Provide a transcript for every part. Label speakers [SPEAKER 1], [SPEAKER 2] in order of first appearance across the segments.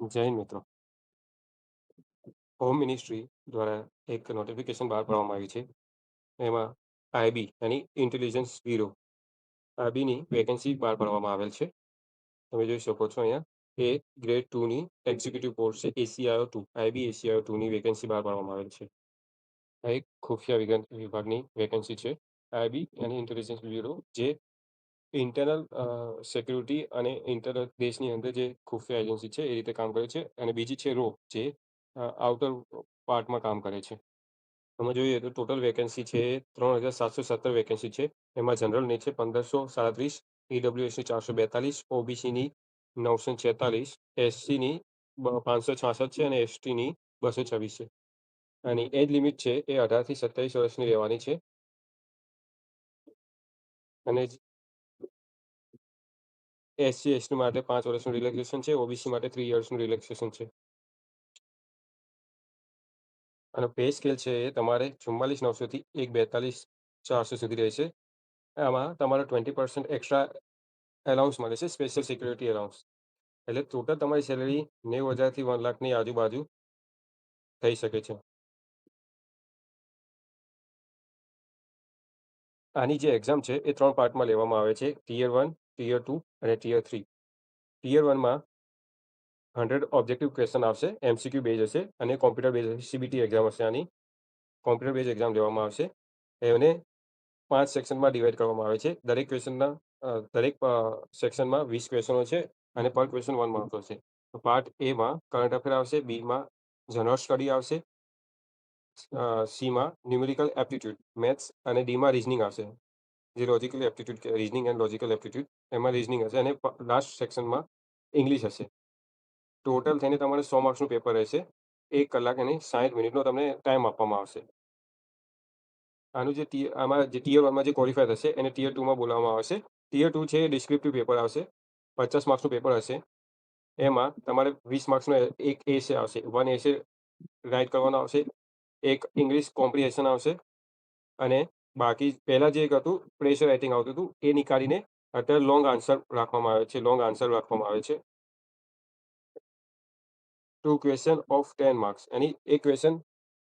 [SPEAKER 1] જય હિન્દ મિત્રો. Home ministry દ્વારા એક નોટિફિકેશન બહાર પાડવામાં આવી છે. એમાં આઈબી યાની ઇન્ટેલિજન્સ બ્યુરો આઈબીની વેકેન્સી બહાર પાડવામાં આવેલ છે. તમે જોઈ શકો છો અહીંયા એ ગ્રેડ 2 ની એક્ઝિક્યુટિવ પોસ્ટ છે એસીઆઈઓ 2 આઈબી એસીઆઈઓ 2 ની વેકેન્સી બહાર પાડવામાં આવેલ છે. આ એક ખુફિયા વિભાગની વેકેન્સી છે. આઈબી યાની ઇન્ટેલિજન્સ બ્યુરો જે ઇન્ટરનલ સિક્યુરિટી અને ઇન્ટર દેશની અંદર જે ખુફિયા એજન્સી છે એ રીતે કામ કરે છે. અને બીજી છે રો જે આઉટર પાર્ટમાં કામ કરે છે. તમે જોઈએ તો ટોટલ વેકેન્સી છે 3717 વેકેન્સી છે. એમાં જનરલની છે 1537, ઈડબ્લ્યુએસની 442, ઓબીસીની 946, એસસીની 566 છે અને એસટીની 226 છે. અને એજ લિમિટ છે એ 18 થી 27 વર્ષની રહેવાની છે. અને એસસી એસટી માટે 5 વર્ષનું રિલેક્સેશન છે, ઓબીસી માટે 3 યર્સનું રિલેક્સેશન છે. અને પે સ્કેલ છે એ તમારે 44,900 થી 1,42,400 સુધી રહેશે. આમાં તમારે 20% એક્સ્ટ્રા એલાઉન્સ મળે છે, સ્પેશિયલ સિક્યુરિટી એલાઉન્સ. એટલે ટોટલ તમારી સેલેરી 90,000 થી 1 લાખની આજુબાજુ થઈ શકે છે. આની જે એક્ઝામ છે એ 3 પાર્ટમાં લેવામાં આવે છે. ટિયર 1, ટિયર 2 અને ટિયર 3. ટિયર 1 માં 100 ઓબ્જેક્ટિવ ક્વેશ્ચન આવશે, એમસીક્યુ બેઝ હશે અને કોમ્પ્યુટર બેઝ હશે. સીબીટી એક્ઝામ હશે આની. કોમ્પ્યુટર બેઝ એક્ઝામ લેવામાં આવશે. એને 5 સેક્શનમાં ડિવાઈડ કરવામાં આવે છે. દરેક સેક્શનમાં 20 ક્વેશ્ચનો છે અને પર ક્વેશ્ચન 1 માર્ક્સ હશે. તો પાર્ટ એમાં કરંટ અફેર આવશે, બીમાં જનરલ સ્ટડી આવશે, સીમાં ન્યુમેરિકલ એપ્ટિટ્યૂડ મેથ્સ અને ડીમાં રીઝનિંગ આવશે. જે logical aptitude reasoning and logical aptitude એમાં રીઝનિંગ હશે અને લાસ્ટ સેક્શનમાં ઇંગ્લિશ હશે. ટોટલ થઈને તમારે 100 માર્ક્સનું પેપર રહેશે. 1 કલાક અને 60 મિનિટનો તમને ટાઈમ આપવામાં આવશે. આમાં જે ટિયર 1 માં જે ક્વોલિફાય થશે એને ટિયર 2 માં બોલાવવામાં આવશે. ટિયર 2 છે એ ડિસ્ક્રિપ્ટિવ પેપર આવશે. 50 માર્ક્સનું પેપર હશે. એમાં તમારે 20 માર્ક્સનો એક એસે આવશે. 1 એસે રાઈટ કરવાનો આવશે. એક ઇંગ્લિશ કોમ્પ્રિહેન્શન આવશે અને બાકી પહેલાં જે એક હતું પ્રેશર રાઇટિંગ આવતું હતું એ નીકાળીને અત્યારે લોંગ આન્સર રાખવામાં આવે છે. લોંગ આન્સર રાખવામાં આવે છે. 2 ક્વેશ્ચન ઓફ 10 માર્ક્સ. એની એક ક્વેશ્ચન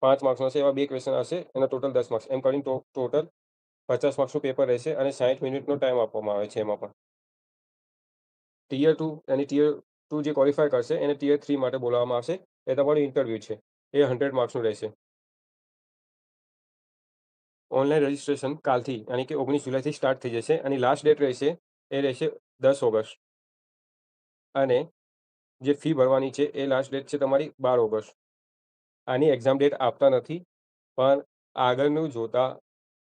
[SPEAKER 1] 5 માર્ક્સનો હશે. એવા 2 ક્વેશ્ચન હશે. એના ટોટલ 10 માર્ક્સ. એમ કરીને ટોટલ 50 માર્ક્સનું પેપર રહેશે અને 60 મિનિટનો ટાઈમ આપવામાં આવે છે એમાં પણ. ટિયર 2 અને ટિયર 2 જે ક્વોલિફાય કરશે એને ટિયર 3 માટે બોલાવવામાં આવશે. એ તમારું ઇન્ટરવ્યૂ છે. એ 100 માર્ક્સનું રહેશે. ઓનલાઈન રજિસ્ટ્રેશન કાલથી યાની કે 19 જુલાઈથી સ્ટાર્ટ થઈ જશે અને લાસ્ટ ડેટ રહેશે એ રહેશે 10 ઓગસ્ટ. અને જે ફી ભરવાની છે એ લાસ્ટ ડેટ છે તમારી 12 ઓગસ્ટ. આની એક્ઝામ ડેટ આપતા નથી, પણ આગળનું જોતા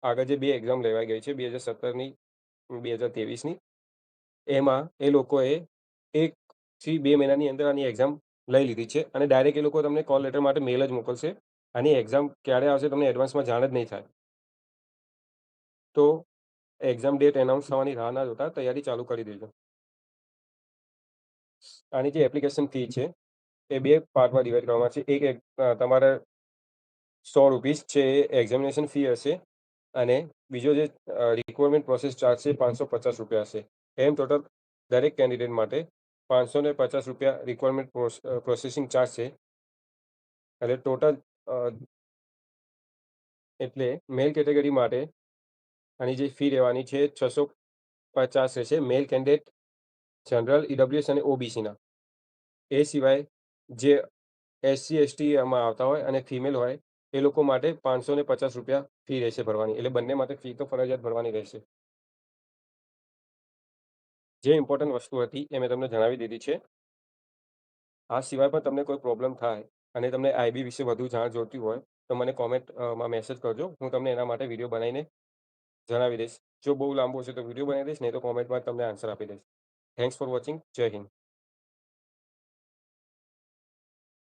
[SPEAKER 1] આગળ જે 2 એક્ઝામ લેવાઈ ગઈ છે 2017ની, 2023ની એમાં એ લોકોએ 1 થી 2 મહિનાની અંદર આની એક્ઝામ લઈ લીધી છે અને ડાયરેક્ટ એ લોકો તમને કોલ લેટર માટે મેલ જ મોકલશે. આની એક્ઝામ ક્યારે આવશે તમને એડવાન્સમાં જાણ જ નહીં થાય. તો એક્ઝામ ડેટ એનાઉન્સ થવાની રાહ ના જોતા તૈયારી ચાલુ કરી દેજો. આની જે એપ્લિકેશન ફી છે એ 2 પાર્ટમાં ડિવાઈડ કરવામાં છે. તમારે ₹100 છે એ એક્ઝામિનેશન ફી હશે અને બીજો જે રિક્વાયરમેન્ટ પ્રોસેસ ચાર્જ છે ₹550 હશે. એમ ટોટલ દરેક કેન્ડિડેટ માટે ₹550 રિક્વાયરમેન્ટ પ્રોસેસિંગ ચાર્જ છે. એટલે ટોટલ એટલે મેલ કેટેગરી માટે આની જે ફી રહેવાની છે 650 રહેશે. મેલ કેન્ડિડેટ જનરલ, ઈડબ્લ્યુએસ અને ઓબીસીના. એ સિવાય જે એસસી, એસટી એમાં આવતા હોય અને ફિમેલ હોય એ લોકો માટે ₹550 ફી રહેશે ભરવાની. એટલે બંને માટે ફી તો ફરજિયાત ભરવાની રહેશે. જે ઇમ્પોર્ટન્ટ વસ્તુ હતી એ મેં તમને જણાવી દીધી છે. આ સિવાય પણ તમને કોઈ પ્રોબ્લેમ થાય અને તમને આઈબી વિશે વધુ જાણ જોઈતી હોય તો મને કોમેન્ટમાં મેસેજ કરજો. હું તમને એના માટે વિડીયો બનાવીને જણાવી દઈશ. જો બહુ લાંબુ હશે તો વિડીયો બનાવી દઈશ, નહીં તો કોમેન્ટમાં તમને આન્સર આપી દઈશ. Thanks for watching. જય હિન્દ.